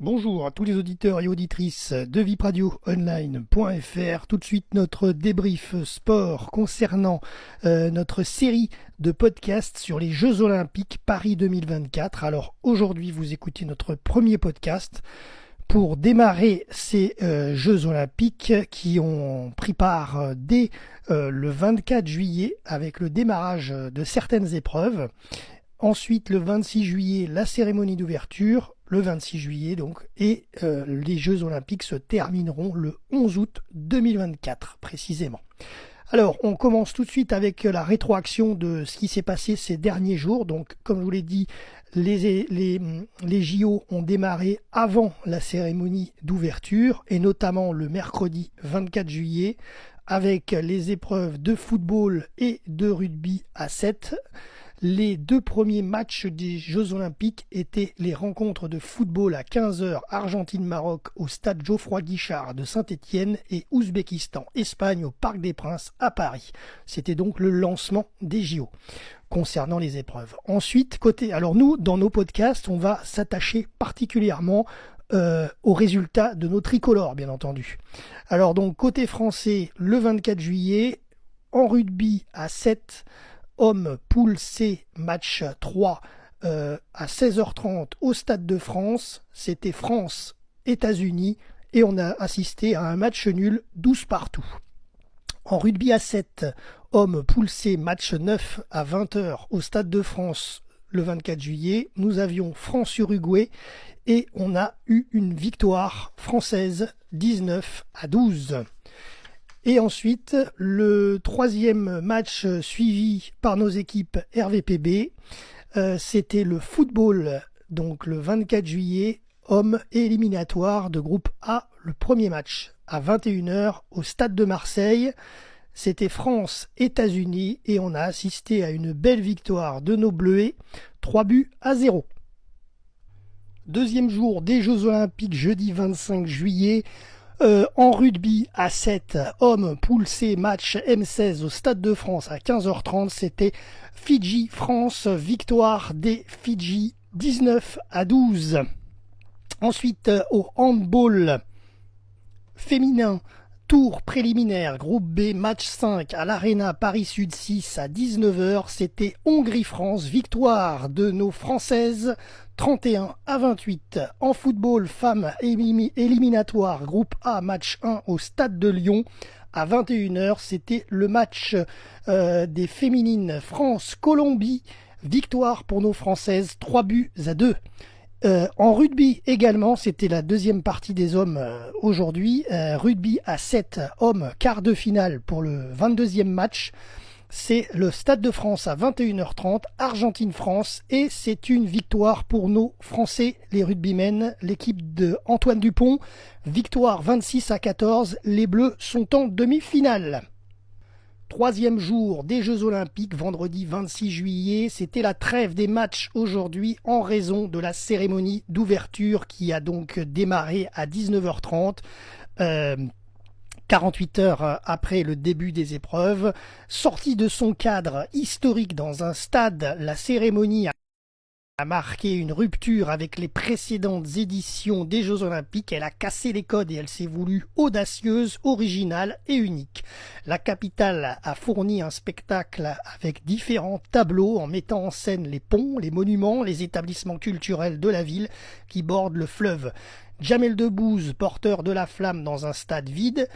Bonjour à tous les auditeurs et auditrices de vipradioonline.fr. Tout de suite notre débrief sport concernant notre série de podcasts sur les Jeux Olympiques Paris 2024. Alors aujourd'hui vous écoutez notre premier podcast pour démarrer ces Jeux Olympiques qui ont pris part dès le 24 juillet avec le démarrage de certaines épreuves. Ensuite, le 26 juillet, la cérémonie d'ouverture, le 26 juillet donc, et les Jeux Olympiques se termineront le 11 août 2024 précisément. Alors, on commence tout de suite avec la rétroaction de ce qui s'est passé ces derniers jours. Donc, comme je vous l'ai dit, les JO ont démarré avant la cérémonie d'ouverture, et notamment le mercredi 24 juillet, avec les épreuves de football et de rugby à 7. Les deux premiers matchs des Jeux Olympiques étaient les rencontres de football à 15h Argentine-Maroc au stade Geoffroy-Guichard de Saint-Étienne et Ouzbékistan-Espagne au Parc des Princes à Paris. C'était donc le lancement des JO concernant les épreuves. Ensuite, alors nous, dans nos podcasts, on va s'attacher particulièrement aux résultats de nos tricolores, bien entendu. Alors donc, côté français, le 24 juillet, en rugby à 7, Hommes poule C, match 3 à 16h30 au Stade de France. C'était France-États-Unis et on a assisté à un match nul 12 partout. En rugby à 7, Hommes poule C, match 9 à 20h au Stade de France le 24 juillet. Nous avions France-Uruguay et on a eu une victoire française 19-12. Et ensuite, le troisième match suivi par nos équipes RVPB, c'était le football, donc le 24 juillet, hommes éliminatoires de groupe A, le premier match à 21h au Stade de Marseille. C'était France-États-Unis et on a assisté à une belle victoire de nos Bleuets, 3-0. Deuxième jour des Jeux Olympiques, jeudi 25 juillet. En rugby à 7, hommes poule C, match M16 au Stade de France à 15h30, c'était Fidji-France, victoire des Fidji 19-12. Ensuite, au handball féminin, tour préliminaire, groupe B, match 5 à l'Arena Paris Sud 6 à 19h, c'était Hongrie-France, victoire de nos Françaises 31-28. En football, femmes éliminatoire, groupe A, match 1 au Stade de Lyon à 21h, c'était le match des féminines France-Colombie, victoire pour nos Françaises 3-2. En rugby également, c'était la deuxième partie des hommes aujourd'hui. Rugby à 7 hommes, quart de finale pour le 22e match. C'est le Stade de France à 21h30, Argentine-France, et c'est une victoire pour nos Français, les rugbymen, l'équipe de Antoine Dupont. Victoire 26-14, les Bleus sont en demi-finale. Troisième jour des Jeux Olympiques, vendredi 26 juillet, c'était la trêve des matchs aujourd'hui en raison de la cérémonie d'ouverture qui a donc démarré à 19h30. 48 heures après le début des épreuves. Sortie de son cadre historique dans un stade, la cérémonie a marqué une rupture avec les précédentes éditions des Jeux Olympiques. Elle a cassé les codes et elle s'est voulue audacieuse, originale et unique. La capitale a fourni un spectacle avec différents tableaux en mettant en scène les ponts, les monuments, les établissements culturels de la ville qui bordent le fleuve. Jamel Debbouze, porteur de la flamme dans un stade vide,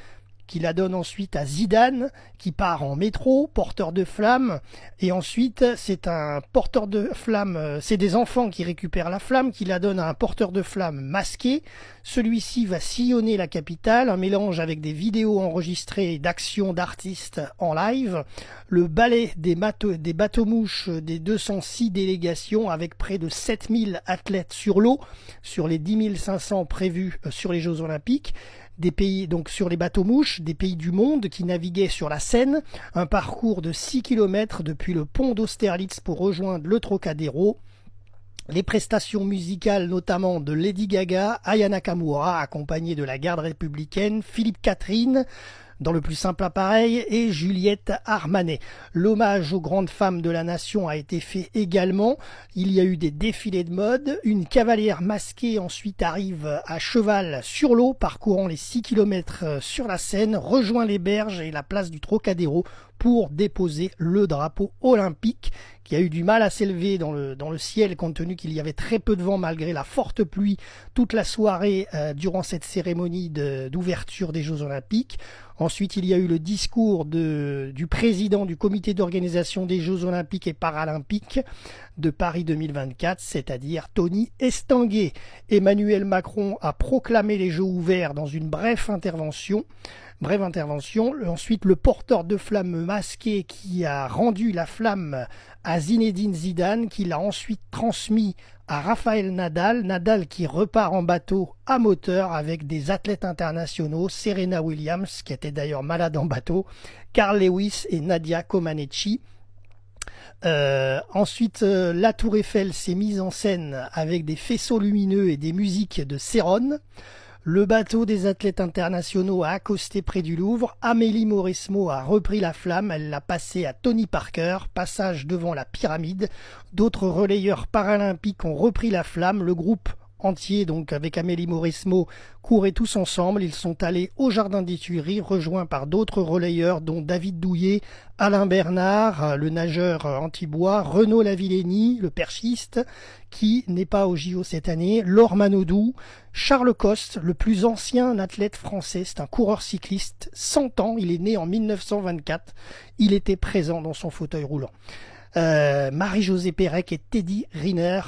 qui la donne ensuite à Zidane, qui part en métro, porteur de flamme, et ensuite c'est un porteur de flamme, c'est des enfants qui récupèrent la flamme, qui la donnent à un porteur de flamme masqué. Celui-ci va sillonner la capitale, un mélange avec des vidéos enregistrées d'actions d'artistes en live, le ballet des bateaux-mouches des 206 délégations avec près de 7000 athlètes sur l'eau, sur les 10 500 prévus sur les Jeux Olympiques, des pays, donc sur les bateaux-mouches, des pays du monde qui naviguaient sur la Seine, un parcours de 6 km depuis le pont d'Austerlitz pour rejoindre le Trocadéro. Les prestations musicales notamment de Lady Gaga, Aya Nakamura, accompagnée de la garde républicaine, Philippe Catherine, dans le plus simple appareil, et Juliette Armanet. L'hommage aux grandes femmes de la nation a été fait également. Il y a eu des défilés de mode. Une cavalière masquée ensuite arrive à cheval sur l'eau, parcourant les 6 km sur la Seine, rejoint les berges et la place du Trocadéro pour déposer le drapeau olympique, qui a eu du mal à s'élever dans le ciel compte tenu qu'il y avait très peu de vent malgré la forte pluie toute la soirée durant cette cérémonie d'ouverture des Jeux Olympiques. Ensuite, il y a eu le discours du président du comité d'organisation des Jeux Olympiques et Paralympiques de Paris 2024, c'est-à-dire Tony Estanguet. Emmanuel Macron a proclamé les Jeux ouverts dans une brève intervention. Ensuite, le porteur de flamme masqué qui a rendu la flamme à Zinedine Zidane, qui l'a ensuite transmis à Rafael Nadal. Nadal qui repart en bateau à moteur avec des athlètes internationaux, Serena Williams, qui était d'ailleurs malade en bateau, Carl Lewis et Nadia Comaneci. Ensuite, la Tour Eiffel s'est mise en scène avec des faisceaux lumineux et des musiques de Céron. Le bateau des athlètes internationaux a accosté près du Louvre. Amélie Mauresmo a repris la flamme. Elle l'a passée à Tony Parker. Passage devant la pyramide. D'autres relayeurs paralympiques ont repris la flamme. Le groupe entier, donc avec Amélie Mauresmo, couraient tous ensemble. Ils sont allés au Jardin des Tuileries, rejoints par d'autres relayeurs, dont David Douillet, Alain Bernard, le nageur anti-bois, Renaud Lavillenie, le perchiste, qui n'est pas au JO cette année, Laure Manodou, Charles Coste, le plus ancien athlète français, c'est un coureur cycliste, 100 ans, il est né en 1924, il était présent dans son fauteuil roulant. Marie-Josée Pérec et Teddy Riner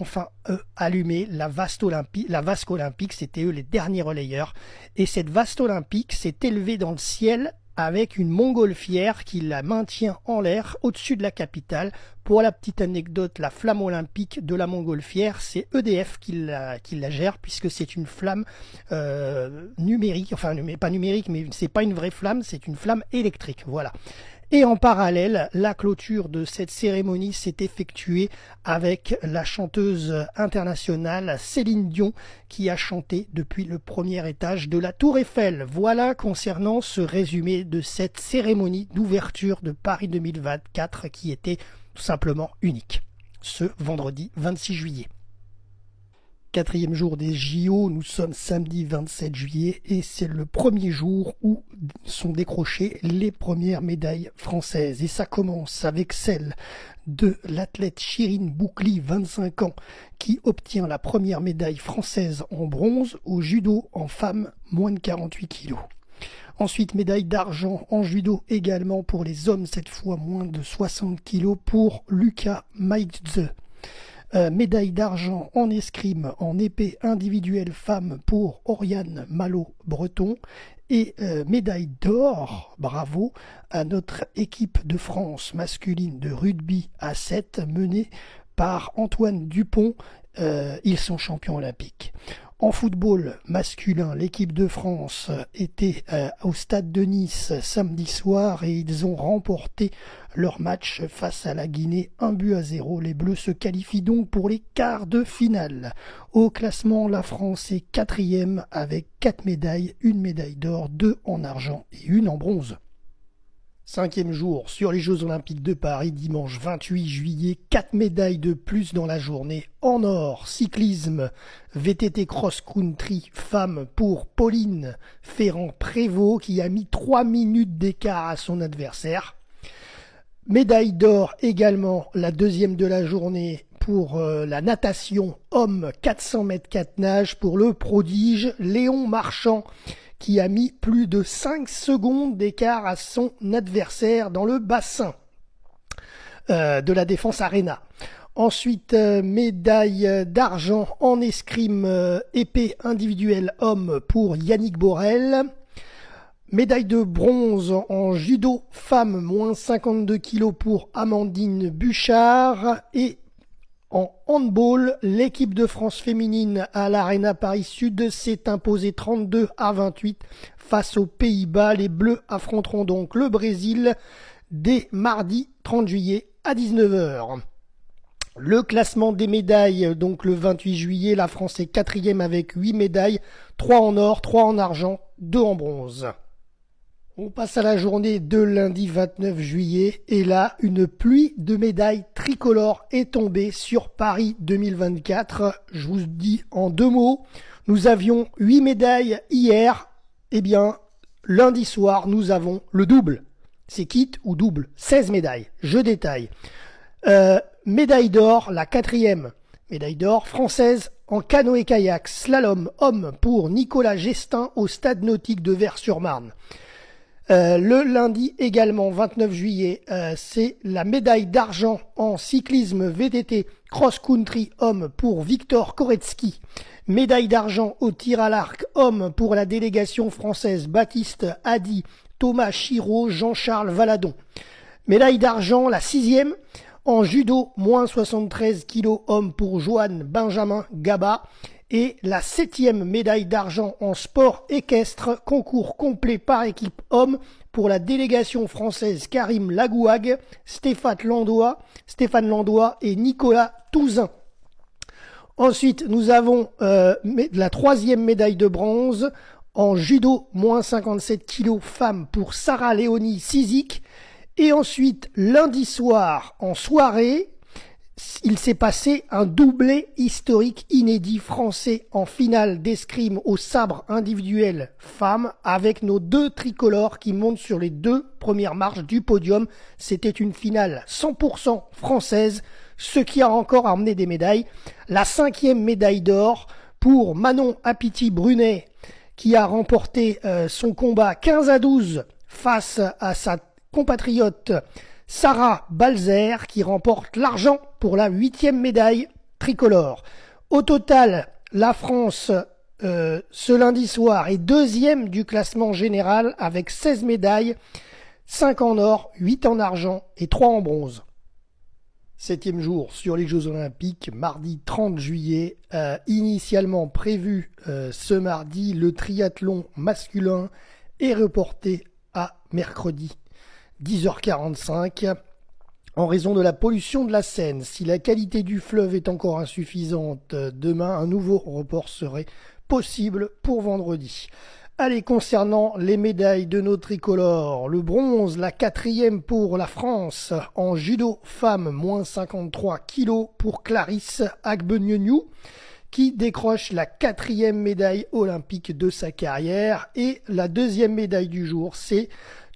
enfin allumé la vasque olympique, c'était eux les derniers relayeurs, et cette vasque olympique s'est élevée dans le ciel avec une montgolfière qui la maintient en l'air au-dessus de la capitale. Pour la petite anecdote, la flamme olympique de la montgolfière, c'est EDF qui la gère, puisque c'est une flamme numérique, enfin pas numérique, mais c'est pas une vraie flamme, c'est une flamme électrique, voilà. Et en parallèle, la clôture de cette cérémonie s'est effectuée avec la chanteuse internationale Céline Dion qui a chanté depuis le premier étage de la Tour Eiffel. Voilà concernant ce résumé de cette cérémonie d'ouverture de Paris 2024 qui était tout simplement unique, ce vendredi 26 juillet. Quatrième jour des JO, nous sommes samedi 27 juillet et c'est le premier jour où sont décrochées les premières médailles françaises. Et ça commence avec celle de l'athlète Chirine Boucli, 25 ans, qui obtient la première médaille française en bronze au judo en femmes moins de 48 kilos. Ensuite, médaille d'argent en judo également pour les hommes, cette fois moins de 60 kilos pour Lucas Maidze. Médaille d'argent en escrime en épée individuelle femme pour Oriane Malo-Breton et médaille d'or, bravo, à notre équipe de France masculine de rugby à 7 menée par Antoine Dupont. Ils sont champions olympiques. En football masculin, l'équipe de France était au stade de Nice samedi soir et ils ont remporté leur match face à la Guinée 1-0. Les Bleus se qualifient donc pour les quarts de finale. Au classement, la France est 4e avec 4 médailles, une médaille d'or, 2 en argent et 1 en bronze. 5e jour sur les Jeux Olympiques de Paris, dimanche 28 juillet, 4 médailles de plus dans la journée. En or, cyclisme, VTT cross-country femme pour Pauline Ferrand-Prévot qui a mis 3 minutes d'écart à son adversaire. Médaille d'or également, la deuxième de la journée pour la natation homme 400 mètres 4 nages pour le prodige Léon Marchand qui a mis plus de 5 secondes d'écart à son adversaire dans le bassin de la Défense Arena. Ensuite, médaille d'argent en escrime épée individuelle homme pour Yannick Borel. Médaille de bronze en judo femme moins 52 kg pour Amandine Bouchard. Et en handball, l'équipe de France féminine à l'Arena Paris Sud s'est imposée 32-28 face aux Pays-Bas. Les Bleus affronteront donc le Brésil dès mardi 30 juillet à 19h. Le classement des médailles, donc le 28 juillet, la France est 4e avec 8 médailles, 3 en or, 3 en argent, 2 en bronze. On passe à la journée de lundi 29 juillet et là, une pluie de médailles tricolores est tombée sur Paris 2024. Je vous dis en deux mots, nous avions 8 médailles hier. Eh bien, lundi soir, nous avons le double. C'est kit ou double, 16 médailles. Je détaille. Médaille d'or, la quatrième médaille d'or française en canoë-kayak slalom homme pour Nicolas Gestin au stade nautique de Vers-sur-Marne. Le lundi également, 29 juillet, c'est la médaille d'argent en cyclisme VTT cross-country homme pour Victor Koretsky. Médaille d'argent au tir à l'arc homme pour la délégation française Baptiste Hadi, Thomas Chiraud, Jean-Charles Valadon. Médaille d'argent, la sixième, en judo, moins 73 kg homme pour Johan Benjamin Gaba. Et la septième médaille d'argent en sport équestre, concours complet par équipe homme pour la délégation française Karim Lagouag, Stéphane Landois et Nicolas Touzin. Ensuite, nous avons la troisième médaille de bronze en judo, moins 57 kg femme pour Sarah Léonie Sizik. Et ensuite, lundi soir, en soirée, il s'est passé un doublé historique inédit français en finale d'escrime au sabre individuel femmes avec nos deux tricolores qui montent sur les deux premières marches du podium. C'était une finale 100% française, ce qui a encore amené des médailles. La cinquième médaille d'or pour Manon Apiti-Brunet qui a remporté son combat 15-12 face à sa compatriote Sarah Balzer qui remporte l'argent pour la 8e médaille tricolore. Au total, la France, ce lundi soir, est deuxième du classement général avec 16 médailles, 5 en or, 8 en argent et 3 en bronze. 7e jour sur les Jeux Olympiques, mardi 30 juillet. Initialement prévu ce mardi, le triathlon masculin est reporté à mercredi 10h45 en raison de la pollution de la Seine. Si la qualité du fleuve est encore insuffisante, demain un nouveau report serait possible pour vendredi. Allez, concernant les médailles de nos tricolores, le bronze, la quatrième pour la France en judo femme, moins 53 kg pour Clarisse Agbenienou qui décroche la quatrième médaille olympique de sa carrière. Et la deuxième médaille du jour, c'est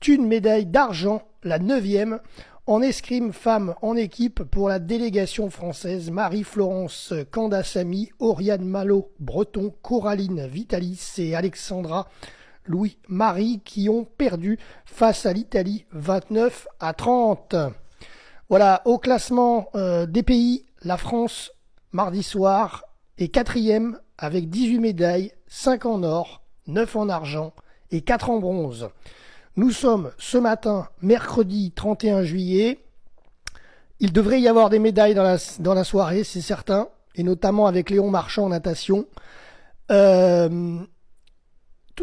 une médaille d'argent, la 9e, en escrime femme en équipe pour la délégation française Marie-Florence Candassamy, Oriane Malo-Breton, Coraline Vitalis et Alexandra Louis-Marie qui ont perdu face à l'Italie 29-30. Voilà, au classement des pays, la France, mardi soir, est quatrième avec 18 médailles, 5 en or, 9 en argent et 4 en bronze. Nous sommes ce matin, mercredi 31 juillet. Il devrait y avoir des médailles dans la soirée, c'est certain, et notamment avec Léon Marchand en natation. Tout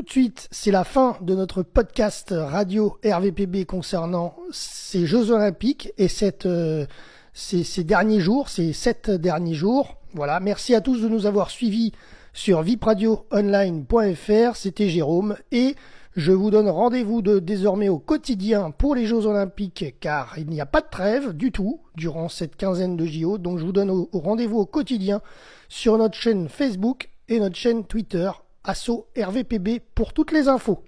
de suite, c'est la fin de notre podcast radio RVPB concernant ces Jeux Olympiques et ces derniers jours, ces 7 derniers jours. Voilà, merci à tous de nous avoir suivis sur vipradioonline.fr. C'était Jérôme et je vous donne rendez-vous désormais au quotidien pour les Jeux Olympiques car il n'y a pas de trêve du tout durant cette quinzaine de JO. Donc je vous donne rendez-vous au quotidien sur notre chaîne Facebook et notre chaîne Twitter, Asso RVPB pour toutes les infos.